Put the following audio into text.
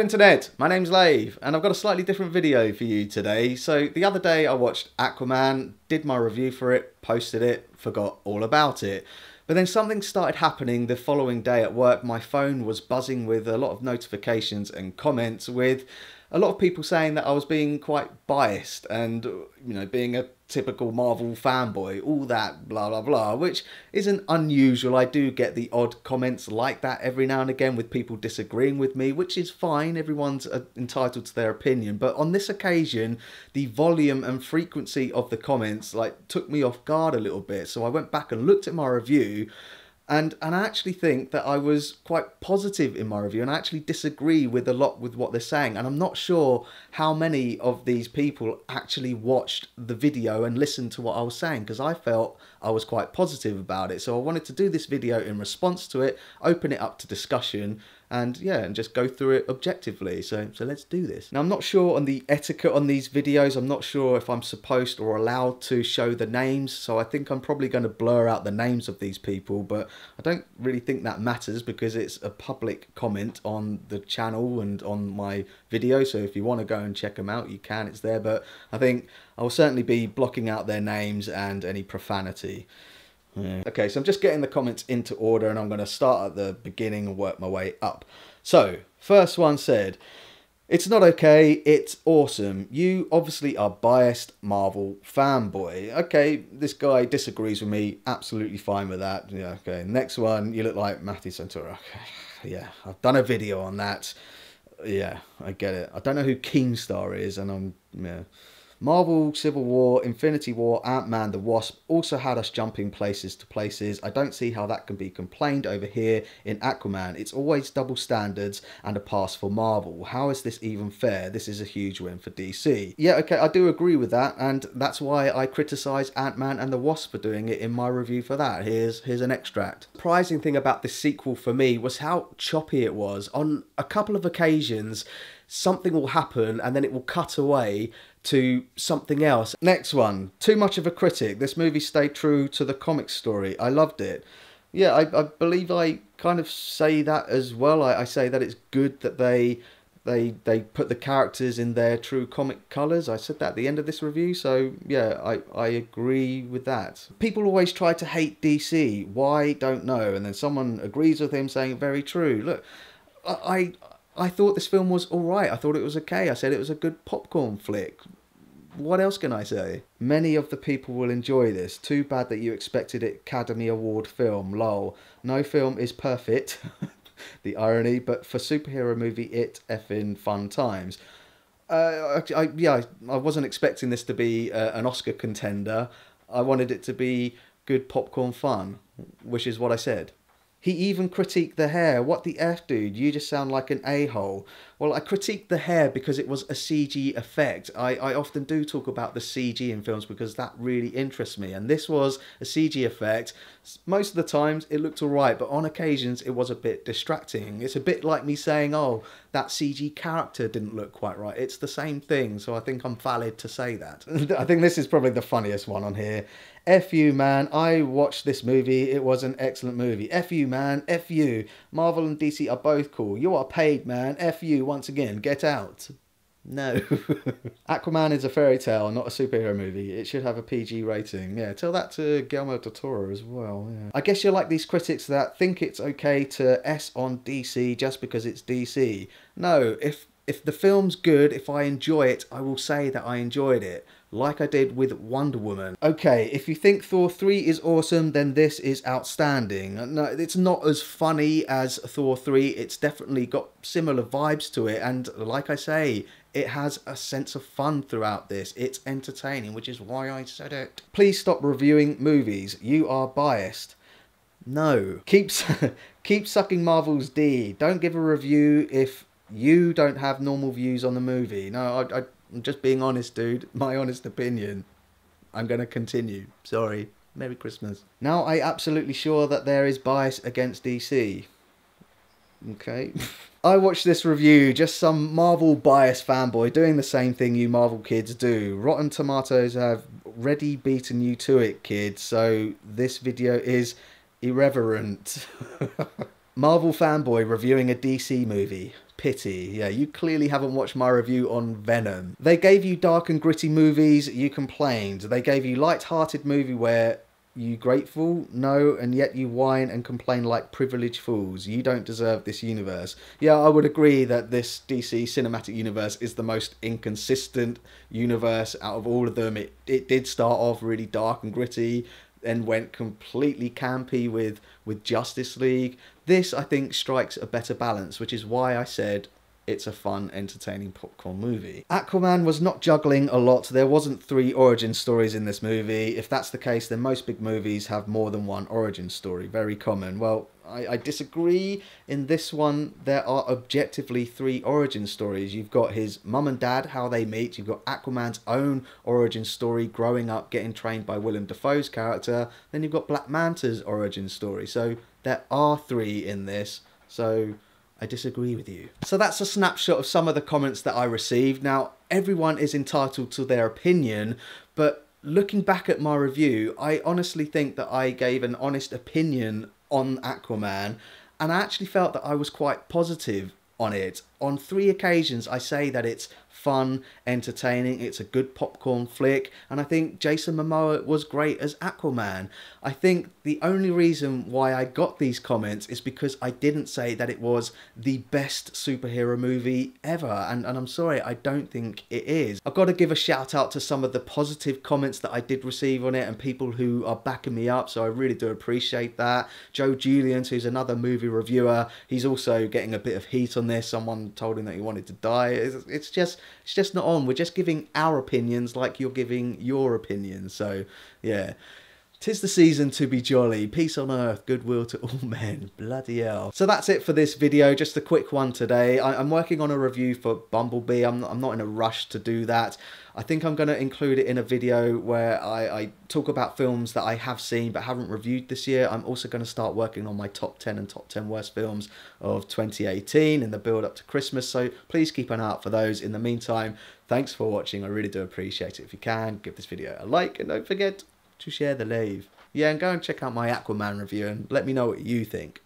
Internet, my name's Lave and I've got a slightly different video for you today. So the other day I watched Aquaman, did my review for it, posted it, forgot all about it. But then something started happening the following day at work. My phone was buzzing with a lot of notifications and comments with a lot of people saying that I was being quite biased and, you know, being a typical Marvel fanboy, all that blah blah blah, which isn't unusual. I do get the odd comments like that every now and again with people disagreeing with me, which is fine. Everyone's entitled to their opinion. But on this occasion, the volume and frequency of the comments took me off guard a little bit. So I went back and looked at my review. And I actually think that I was quite positive in my review, and I actually disagree with a lot with what they're saying. And I'm not sure how many of these people actually watched the video and listened to what I was saying, because I felt I was quite positive about it. So I wanted to do this video in response to it, open it up to discussion, and yeah, and just go through it objectively. So let's do this. Now, I'm not sure on the etiquette on these videos. I'm not sure if I'm supposed or allowed to show the names. So I think I'm probably going to blur out the names of these people, but I don't really think that matters because it's a public comment on the channel and on my video. So if you want to go and check them out, you can, it's there. But I think I will certainly be blocking out their names and any profanity. Yeah. Okay, so I'm just getting the comments into order and I'm going to start at the beginning and work my way up. So, first one said, "It's not okay, it's awesome. You obviously are biased Marvel fanboy." Okay, this guy disagrees with me, absolutely fine with that. Yeah, okay. Next one, "You look like Matthew Santora." Okay, yeah, I've done a video on that. Yeah, I get it. I don't know who Keemstar is and yeah. "Marvel, Civil War, Infinity War, Ant-Man, the Wasp also had us jumping places to places. I don't see how that can be complained over here in Aquaman. It's always double standards and a pass for Marvel. How is this even fair? This is a huge win for DC." Yeah, okay, I do agree with that, and that's why I criticise Ant-Man and the Wasp for doing it in my review for that. Here's an extract. The surprising thing about this sequel for me was how choppy it was. On a couple of occasions, something will happen and then it will cut away to something else. Next one, "Too much of a critic. This movie stayed true to the comic story. I loved it." Yeah, I believe I kind of say that as well. I say that it's good that they put the characters in their true comic colours. I said that at the end of this review, so yeah, I agree with that. People always try to hate DC. Why? Don't know. And then someone agrees with him saying, "Very true." Look, I thought this film was alright. I thought it was okay. I said it was a good popcorn flick. What else can I say? "Many of the people will enjoy this. Too bad that you expected it Academy Award film. Lol. No film is perfect." The irony, but for superhero movie, it effing fun times. Yeah, I wasn't expecting this to be an Oscar contender. I wanted it to be good popcorn fun, which is what I said. "He even critiqued the hair. What the F, dude? You just sound like an a-hole." Well, I critiqued the hair because it was a CG effect. I often do talk about the CG in films because that really interests me. And this was a CG effect. Most of the times it looked alright, but on occasions it was a bit distracting. It's a bit like me saying, oh, that CG character didn't look quite right. It's the same thing, so I think I'm valid to say that. I think this is probably the funniest one on here. "F you, man. I watched this movie. It was an excellent movie. F you, man. F you. Marvel and DC are both cool. You are paid, man. F you once again. Get out." No. "Aquaman is a fairy tale, not a superhero movie. It should have a PG rating." Yeah, tell that to Guillermo del Toro as well. Yeah. "I guess you're like these critics that think it's okay to S on DC just because it's DC. No, if the film's good, if I enjoy it, I will say that I enjoyed it. Like I did with Wonder Woman. Okay, if you think Thor 3 is awesome, then this is outstanding. No, it's not as funny as Thor 3. It's definitely got similar vibes to it. And like I say, it has a sense of fun throughout this. It's entertaining, which is why I said it. "Please stop reviewing movies. You are biased." No. Keep sucking Marvel's D. Don't give a review if you don't have normal views on the movie. No, I'm just being honest, dude. My honest opinion. I'm going to continue. Sorry. Merry Christmas. "Now I absolutely sure that there is bias against DC." Okay. "I watched this review, just some Marvel bias fanboy doing the same thing you Marvel kids do. Rotten Tomatoes have already beaten you to it, kids. So this video is irreverent." Marvel fanboy reviewing a DC movie. Pity. Yeah, you clearly haven't watched my review on Venom. They gave you dark and gritty movies, you complained. They gave you light-hearted movie where you grateful? No, and yet you whine and complain like privileged fools. You don't deserve this universe. Yeah, I would agree that this DC cinematic universe is the most inconsistent universe out of all of them. It did start off really dark and gritty, and went completely campy with Justice League. This, I think, strikes a better balance, which is why I said it's a fun, entertaining popcorn movie. Aquaman was not juggling a lot. There wasn't 3 origin stories in this movie. If that's the case, then most big movies have more than one origin story. Very common. Well, I disagree. In this one, there are objectively 3 origin stories. You've got his mum and dad, how they meet. You've got Aquaman's own origin story, growing up, getting trained by Willem Dafoe's character. Then you've got Black Manta's origin story. So there are 3 in this. So I disagree with you. So that's a snapshot of some of the comments that I received. Now, everyone is entitled to their opinion, but looking back at my review, I honestly think that I gave an honest opinion on Aquaman, and I actually felt that I was quite positive on it. On 3 occasions, I say that it's fun, entertaining, it's a good popcorn flick, and I think Jason Momoa was great as Aquaman. I think the only reason why I got these comments is because I didn't say that it was the best superhero movie ever, and I'm sorry, I don't think it is. I've got to give a shout out to some of the positive comments that I did receive on it, and people who are backing me up, so I really do appreciate that. Joe Julians, who's another movie reviewer, he's also getting a bit of heat on this. Someone told him that he wanted to die. It's just not on. We're just giving our opinions like you're giving your opinions. So yeah, 'tis the season to be jolly. Peace on earth, goodwill to all men. Bloody hell. So that's it for this video. Just a quick one today. I'm working on a review for Bumblebee. I'm not in a rush to do that. I think I'm going to include it in a video where I talk about films that I have seen but haven't reviewed this year. I'm also going to start working on my top 10 and top 10 worst films of 2018 in the build up to Christmas. So please keep an eye out for those. In the meantime, thanks for watching. I really do appreciate it. If you can, give this video a like and don't forget to share the Lave. Yeah, and go and check out my Aquaman review and let me know what you think.